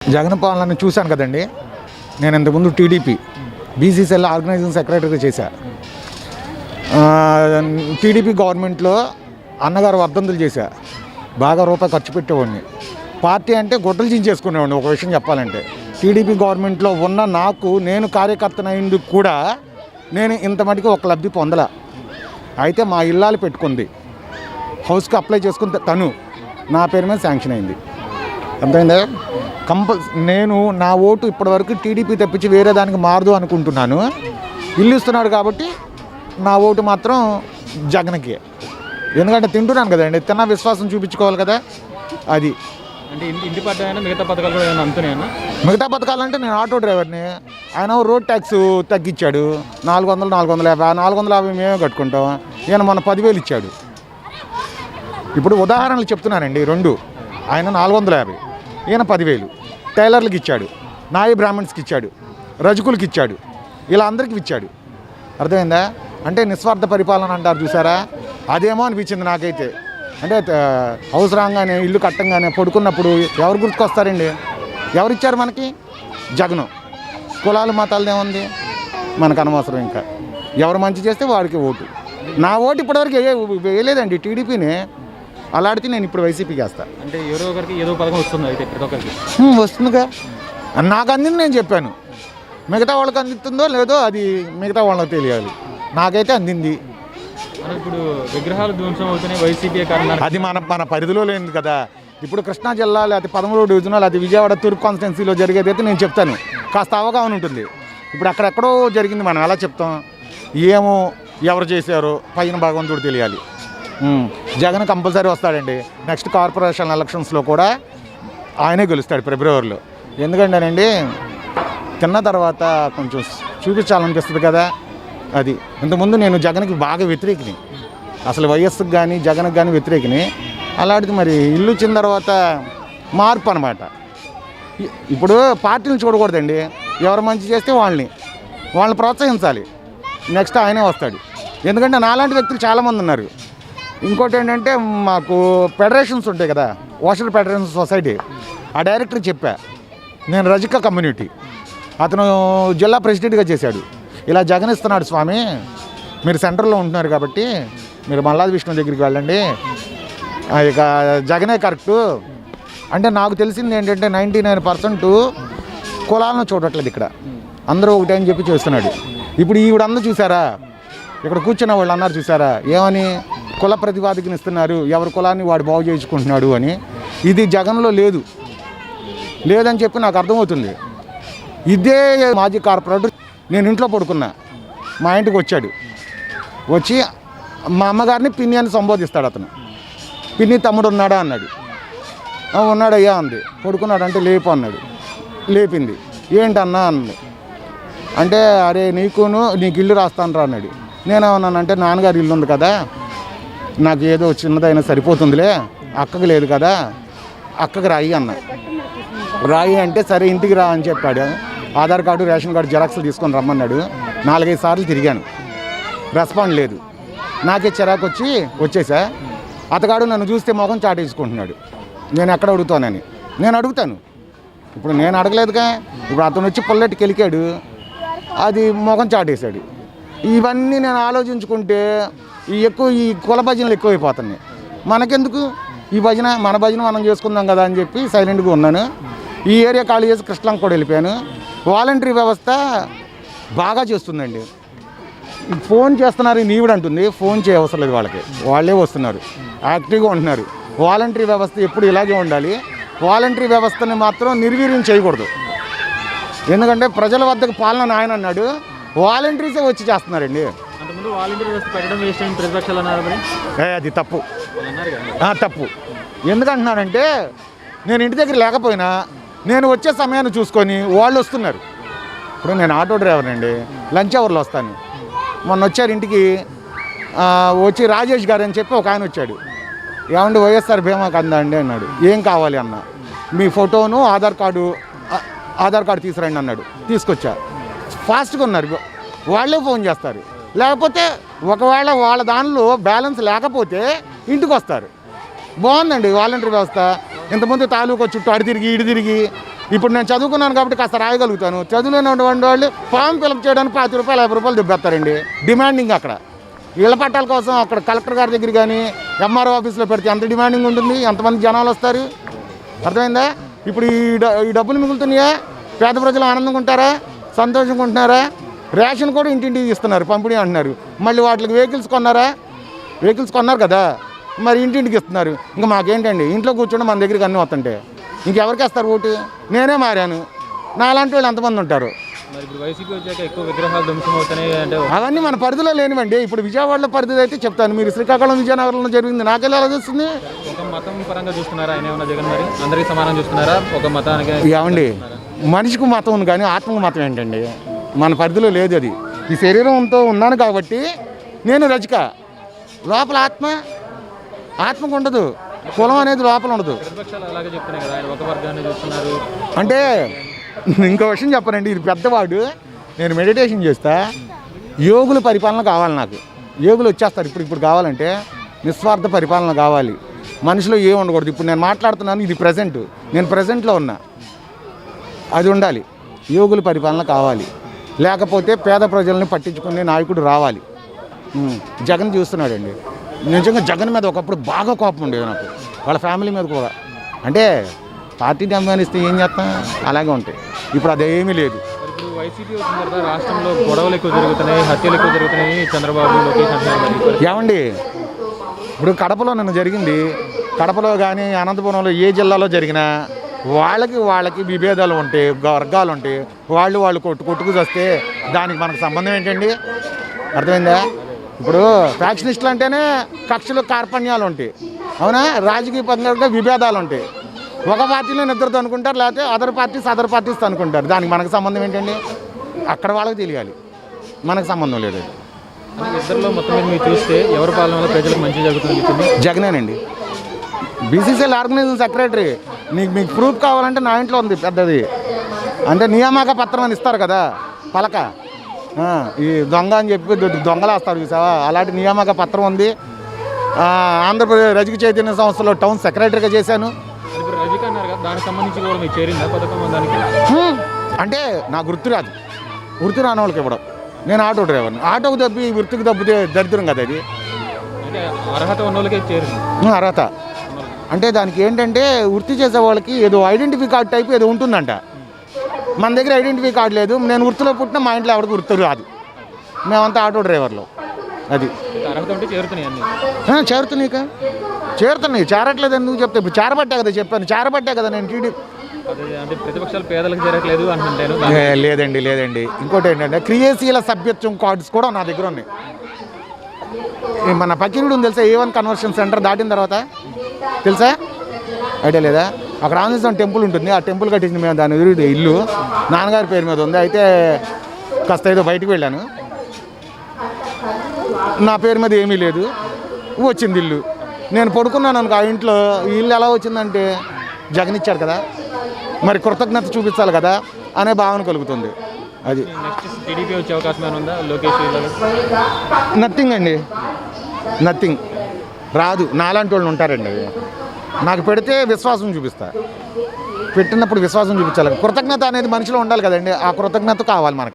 జగన్ పాలన చూశాను కదండి. నేను ఇంతకుముందు టీడీపీ బీసీసీఎల్ ఆర్గనైజింగ్ సెక్రటరీగా చేశా. టీడీపీ గవర్నమెంట్లో అన్నగారు వర్ధంతులు చేశా. బాగా రూపాయి ఖర్చు పెట్టేవాడిని. పార్టీ అంటే గుడ్డలు చించేసుకునేవాడిని. ఒక విషయం చెప్పాలంటే టీడీపీ గవర్నమెంట్లో ఉన్న నాకు, నేను కార్యకర్తనైందుకు కూడా నేను ఇంత మటుకు ఒక లబ్ధి పొందలా. అయితే మా ఇల్లాలు పెట్టుకుంది, హౌస్కి అప్లై చేసుకుని తను నా పేరు మీద శాంక్షన్ అయింది. అర్థమైందా? నేను నా ఓటు ఇప్పటివరకు టీడీపీ తప్పించి వేరే దానికి మారదు అనుకుంటున్నాను. ఇల్లు ఇస్తున్నాడు కాబట్టి నా ఓటు మాత్రం జగన్కి. ఎందుకంటే తింటున్నాను కదండి, తిన్న విశ్వాసం చూపించుకోవాలి కదా. అది అంటే ఇంటి పట్టాయన మిగతా పథకాలు కూడా ఏమైనా అందుతున్నాయన్నా? మిగతా పథకాలంటే నేను ఆటో డ్రైవర్ని. ఆయన రోడ్ ట్యాక్స్ తగ్గించాడు. 400, 450. 450 మేమే కట్టుకుంటాం. ఈయన మొన్న 10,000 ఇచ్చాడు. ఇప్పుడు ఉదాహరణలు చెప్తున్నానండి రెండు. ఆయన 450, ఈయన 10,000. టైలర్లకు ఇచ్చాడు, నాయి బ్రాహ్మణ్స్కి ఇచ్చాడు, రజకులకి ఇచ్చాడు, ఇలా అందరికీ ఇచ్చాడు. అర్థమైందా? అంటే నిస్వార్థ పరిపాలన అంటారు చూసారా, అదేమో అనిపించింది నాకైతే. అంటే హౌస్ రాగానే, ఇల్లు కట్టంగానే పడుకున్నప్పుడు ఎవరు గుర్తుకొస్తారండి? ఎవరిచ్చారు మనకి? జగను. కులాలు మతాలది ఏముంది మనకు అనవసరం. ఇంకా ఎవరు మంచి చేస్తే వాడికి ఓటు. నా ఓటు ఇప్పటివరకు వేయలేదండి టీడీపీని. అలాంటిది నేను ఇప్పుడు వైసీపీకి వేస్తాను. అంటే ఎవరో ఒకరికి ఏదో పథకం వస్తుంది అయితే ప్రతి ఒక్కరికి వస్తుందిగా. నాకు అందింది నేను చెప్పాను. మిగతా వాళ్ళకి అందుతుందో లేదో అది మిగతా వాళ్ళకి తెలియాలి. నాకైతే అందింది. ఇప్పుడు విగ్రహాలు ధ్వంసం అవుతున్నాయి వైసీపీ కారణం. అది మన పరిధిలో లేదు కదా. ఇప్పుడు కృష్ణా జిల్లా లేకపోతే 13వ డివిజన్ లేకపోతే విజయవాడ తూర్పు కాన్స్టిట్యున్సీలో జరిగేది అయితే నేను చెప్తాను. కాస్త అవగాహన ఉంటుంది. ఇప్పుడు అక్కడెక్కడో జరిగింది, మనం ఎలా చెప్తాం? ఏమో ఎవరు చేశారో పైన భగవంతుడు తెలియాలి. జగన్ కంపల్సరీ వస్తాడండి. నెక్స్ట్ కార్పొరేషన్ ఎలక్షన్స్లో కూడా ఆయనే గెలుస్తాడు ఫిబ్రవరిలో. ఎందుకంటేనండి తిన్న తర్వాత కొంచెం చూపించాలనిపిస్తుంది కదా. అది ఇంతకుముందు నేను జగన్కి బాగా వ్యతిరేకిని, అసలు వైఎస్కి కానీ జగన్కి కానీ వ్యతిరేకిని. అలాంటిది మరి ఇల్లు ఇచ్చిన తర్వాత మార్పు అనమాట. ఇప్పుడు పార్టీని చూడకూడదండి. ఎవరు మంచి చేస్తే వాళ్ళని ప్రోత్సహించాలి. నెక్స్ట్ ఆయనే వస్తాడు. ఎందుకంటే నాలాంటి వ్యక్తులు చాలామంది ఉన్నారు. ఇంకోటి ఏంటంటే మాకు ఫెడరేషన్స్ ఉంటాయి కదా, వాషర్ ఫెడరేషన్ సొసైటీ. ఆ డైరెక్టర్ చెప్పా, నేను రజిక కమ్యూనిటీ, అతను జిల్లా ప్రెసిడెంట్గా చేశాడు. ఇలా జగన్ ఇస్తున్నాడు స్వామి, మీరు సెంటర్లో ఉంటున్నారు కాబట్టి మీరు మల్లాది విష్ణు దగ్గరికి వెళ్ళండి, ఇక జగనే కరెక్టు అంటే. నాకు తెలిసింది ఏంటంటే 99% కులాలను చూడట్లేదు ఇక్కడ, అందరూ ఒకటే అని చెప్పి చేస్తున్నాడు. ఇప్పుడు ఈవిడందరూ చూసారా, ఇక్కడ కూర్చున్న వాళ్ళు అన్నారు చూసారా, ఏమని కుల ప్రతిపాదికను ఇస్తున్నారు, ఎవరి కులాన్ని వాడు బాగు చేయించుకుంటున్నాడు అని. ఇది జగన్లో లేదని చెప్పి నాకు అర్థమవుతుంది. ఇదే మాజీ కార్పొరేటర్, నేను ఇంట్లో పడుకున్నా, మా ఇంటికి వచ్చాడు. వచ్చి మా అమ్మగారిని పిన్ని అని సంబోధిస్తాడు. అతను పిన్ని తమ్ముడు ఉన్నాడా అన్నాడు. ఉన్నాడయ్యా అంది. పడుకున్నాడు అంటే లేపు అన్నాడు. లేపింది. ఏంటన్నా అన్నది. అంటే అరే నీకు ఇల్లు రాస్తాను రా అన్నాడు. నేనేమన్నానంటే నాన్నగారు ఇల్లు ఉంది కదా, నాకు ఏదో చిన్నదైనా సరిపోతుందిలే, అక్కకి లేదు కదా, అక్కకి రాయి అన్న. రాయి అంటే సరే ఇంటికి రా అని చెప్పాడు. ఆధార్ కార్డు, రేషన్ కార్డు జెరాక్స్లు తీసుకొని రమ్మన్నాడు. 4-5 సార్లు తిరిగాను, రెస్పాండ్ లేదు. నాకే చిరాకు వచ్చేసా. అతగాడు నన్ను చూస్తే మొఖం చాటేసుకుంటున్నాడు. నేను ఎక్కడ అడుగుతానని. నేను అడుగుతాను, ఇప్పుడు నేను అడగలేదుగా. ఇప్పుడు అతను వచ్చి పొల్లెట్టుకి వెళ్ళికాడు, అది మొఖం చాటేశాడు. ఇవన్నీ నేను ఆలోచించుకుంటే ఈ కుల భజనలు ఎక్కువైపోతున్నాయి. మనకెందుకు ఈ భజన, మన భజన మనం చేసుకుందాం కదా అని చెప్పి సైలెంట్గా ఉన్నాను. ఈ ఏరియా ఖాళీ చేసి కృష్ణలంక కూడా వెళ్ళిపోయాను. వాలంటరీ వ్యవస్థ బాగా చేస్తుందండి. ఫోన్ చేస్తున్నారు నీవిడ అంటుంది, ఫోన్ చేయవసరం లేదు వాళ్ళకి, వాళ్ళే వస్తున్నారు, యాక్టివ్గా ఉంటున్నారు. వాలంటరీ వ్యవస్థ ఎప్పుడు ఇలాగే ఉండాలి. వాలంటరీ వ్యవస్థని మాత్రం నిర్వీర్యం చేయకూడదు. ఎందుకంటే ప్రజల వద్దకు పాలన ఆయన అన్నాడు, వాలంటీర్సే వచ్చి చేస్తున్నారండి. అది తప్పు, తప్పు. ఎందుకంటున్నానంటే నేను ఇంటి దగ్గర లేకపోయినా నేను వచ్చే సమయాన్ని చూసుకొని వాళ్ళు వస్తున్నారు. ఇప్పుడు నేను ఆటో డ్రైవర్ అండి, లంచ్ అవర్లో వస్తాను. మొన్న వచ్చారు ఇంటికి, వచ్చి రాజేష్ గారు అని చెప్పి ఒక ఆయన వచ్చాడు. ఏమండి వైఎస్ఆర్ బీమాకి అందండి అన్నాడు. ఏం కావాలి అన్న, మీ ఫోటోను ఆధార్ కార్డు తీసుకురండి అన్నాడు. తీసుకొచ్చా. ఫాస్ట్గా ఉన్నారు, వాళ్ళే ఫోన్ చేస్తారు. లేకపోతే ఒకవేళ వాళ్ళ దానిలో బ్యాలెన్స్ లేకపోతే ఇంటికి వస్తారు. బాగుందండి వాలంటరీ వ్యవస్థ. ఇంతకుముందు తాలూకా చుట్టూ అడి తిరిగి ఇడి తిరిగి ఇప్పుడు నేను చదువుకున్నాను కాబట్టి కాస్త రాయగలుగుతాను. చదువులేనటువంటి వాళ్ళు ఫామ్ ఫిలప్ చేయడానికి 10 రూపాయలు 50 రూపాయలు దుబ్బేస్తారండి. డిమాండింగ్ అక్కడ ఇళ్ల పట్టాల కోసం అక్కడ కలెక్టర్ గారి దగ్గర కానీ ఎంఆర్ఓ ఆఫీస్లో పెడితే ఎంత డిమాండింగ్ ఉంటుంది, ఎంతమంది జనాలు వస్తారు, అర్థమైందా? ఇప్పుడు ఈ డబ్బులు మిగులుతున్నాయా? పేద ప్రజలు ఆనందంగా ఉంటారా, సంతోషంగా ఉంటున్నారా? రేషన్ కూడా ఇంటింటికి ఇస్తున్నారు, పంపిణీ అంటున్నారు. మళ్ళీ వాటికి వెహికల్స్ కొన్నారు కదా, మరి ఇంటింటికి ఇస్తున్నారు. ఇంకా మాకేంటండి, ఇంట్లో కూర్చోండి, మన దగ్గరికి అన్నీ వస్తుంటే ఇంకెవరికి వేస్తారు ఓటు? నేనే మారాను, నాలాంటి వాళ్ళు ఎంతమంది ఉంటారు? మరి ఇప్పుడు వైసీపీ వచ్చాక ఎక్కువ విగ్రహాలు ధ్వంసం అవుతున్నాయి అంటే అవన్నీ మన పరిధిలో లేనివండి. ఇప్పుడు విజయవాడలో పరిధి అయితే చెప్తాను, మీరు శ్రీకాకుళం విజయనగరంలో జరిగింది నాకెళ్ళి అలా చూస్తుంది. ఒక మతం పరంగా చూస్తున్నారా ఆయన ఏమన్నా జగన్? మరి అందరికీ సమానం చూస్తున్నారా? ఒక మతానికి ఏమండి, మనిషికి మతం ఉంది కానీ ఆత్మకు మతం ఏంటండి? మన పరిధిలో లేదు అది. ఈ శరీరంతో ఉన్నాను కాబట్టి నేను రజక, లోపల ఆత్మకు ఉండదు, కులం అనేది లోపల ఉండదు. ప్రతిపక్షాలు అలాగే చెప్తున్నాయి కదా, ఆయన ఒక వర్గాన్ని చూస్తున్నారు అంటే ఇంకో విషయం చెప్పనండి, ఇది పెద్దవాడు, నేను మెడిటేషన్ చేస్తా, యోగుల పరిపాలన కావాలి నాకు. యోగులు వచ్చేస్తారు ఇప్పుడు కావాలంటే నిస్వార్థ పరిపాలన కావాలి, మనిషిలో ఏం ఉండకూడదు. ఇప్పుడు నేను మాట్లాడుతున్నాను, ఇది ప్రజెంట్, నేను ప్రజెంట్లో ఉన్నా, అది ఉండాలి. యోగుల పరిపాలన కావాలి, లేకపోతే పేద ప్రజల్ని పట్టించుకునే నాయకుడు రావాలి. జగన్ చూస్తున్నాడండి, నిజంగా జగన్ మీద ఒకప్పుడు బాగా కోపం ఉండేది నాకు, వాళ్ళ ఫ్యామిలీ మీద కూడా. అంటే పార్టీని అభిమానిస్తే ఏం చేస్తాం, అలాగే ఉంటాయి. ఇప్పుడు అదేమీ లేదు. ఇప్పుడు వైసీపీ వచ్చిన తర్వాత రాష్ట్రంలో గొడవలు ఎక్కువ జరుగుతున్నాయి, హత్యలు ఎక్కువ జరుగుతున్నాయి. చంద్రబాబు, లోకేష్ అంటున్నారు. ఏమండి, ఇప్పుడు కడపలో నిన్న జరిగింది, కడపలో కానీ అనంతపురంలో ఏ జిల్లాలో జరిగినా వాళ్ళకి విభేదాలు ఉంటాయి, వర్గాలు ఉంటాయి, వాళ్ళు కొట్టుకు వస్తే దానికి మనకు సంబంధం ఏంటండి? అర్థమైందా? ఇప్పుడు ఫ్యాక్షనిస్టులు అంటేనే కక్షలు కార్పణ్యాలు ఉంటాయి, అవునా? రాజకీయ పరంగా విభేదాలు ఉంటాయి. ఒక పార్టీలో నిద్రతో అనుకుంటారు, లేకపోతే అదర్ పార్టీస్ అనుకుంటారు. దానికి మనకు సంబంధం ఏంటండి? అక్కడ వాళ్ళకి తెలియాలి, మనకు సంబంధం లేదు. ఇద్దరిలో మొత్తం మీద మీరు చూస్తే ఎవరి పాలన వల్ల ప్రజలకు మంచి జరుగుతుంది? జగనేనండి. BCCL organizing secretary. మీకు ప్రూఫ్ కావాలంటే నా ఇంట్లో ఉంది పెద్దది, అంటే నియామక పత్రం అని ఇస్తారు కదా, పలక, ఈ దొంగ అని చెప్పి దొంగలు వేస్తారు చూసావా, అలాంటి నియామక పత్రం ఉంది. ఆంధ్రప్రదేశ్ రజక చైతన్య సంస్థలో టౌన్ సెక్రటరీగా చేశాను. ఇప్పుడు రజక అన్నారు కదా, దానికి సంబంధించి కూడా మీకు చేరిందా పథకం? దానికి అంటే నాకు వృత్తి రాని వాళ్ళకి ఇవ్వడం. నేను ఆటో డ్రైవర్ని, ఆటోకు తప్పి వృత్తికి తప్పితే దరిద్రం కదా అది. అంటే అర్హత ఉన్న వాళ్ళకి చేరింది. అర్హత అంటే దానికి ఏంటంటే వృత్తి చేసే వాళ్ళకి ఏదో ఐడెంటిఫై కార్డు టైప్ ఏదో ఉంటుందంట. మన దగ్గర ఐడెంటిఫై కార్డు లేదు. నేను వృత్తిలో పుట్టిన, మా ఇంట్లో ఎవరికి వృత్తి రాదు, మేమంతా ఆటో డ్రైవర్లు. అది అర్హత ఉంటే చేరుతున్నాయి. చేరుతున్నాయి, చేరట్లేదు ఎందుకు చెప్తే, ఇప్పుడు చేరబట్టే కదా నేను టీడీ. అంటే ప్రతిపక్షాలు పేదలకు చేరట్లేదు అంటుంటాను. లేదండి. ఇంకోటి ఏంటంటే క్రియాశీల సభ్యత్వం కార్డ్స్ కూడా నా దగ్గర ఉన్నాయి. మన పకిరుడు ఉంది తెలుసా, A1 కన్వర్షన్ సెంటర్ దాటిన తర్వాత, తెలుసా? ఐడియా లేదా? అక్కడ ఆంజనేయ స్వామి టెంపుల్ ఉంటుంది, ఆ టెంపుల్ కట్టించింది మేము, దాని ఎదురు ఇల్లు నాన్నగారి పేరు మీద ఉంది. అయితే కాస్త ఏదో బయటకు వెళ్ళాను, నా పేరు మీద ఏమీ లేదు, వచ్చింది ఇల్లు. నేను పడుకున్నాను అనుకో ఆ ఇంట్లో. ఈ ఇల్లు ఎలా వచ్చిందంటే జగన్ ఇచ్చాడు కదా, మరి కృతజ్ఞత చూపించాలి కదా అనే భావన కలుగుతుంది. అది నెక్స్ట్ టీడీపీ వచ్చే అవకాశం ఏమైనా ఉందా? లోకేష్ నథింగ్ అండి, నథింగ్ రాదు. నాలాంటి వాళ్ళు ఉంటారండి. నాకు పెడితే విశ్వాసం చూపిస్తా, పెట్టినప్పుడు విశ్వాసం చూపించాలి. కృతజ్ఞత అనేది మనిషిలో ఉండాలి కదండి, ఆ కృతజ్ఞత కావాలి మనకు.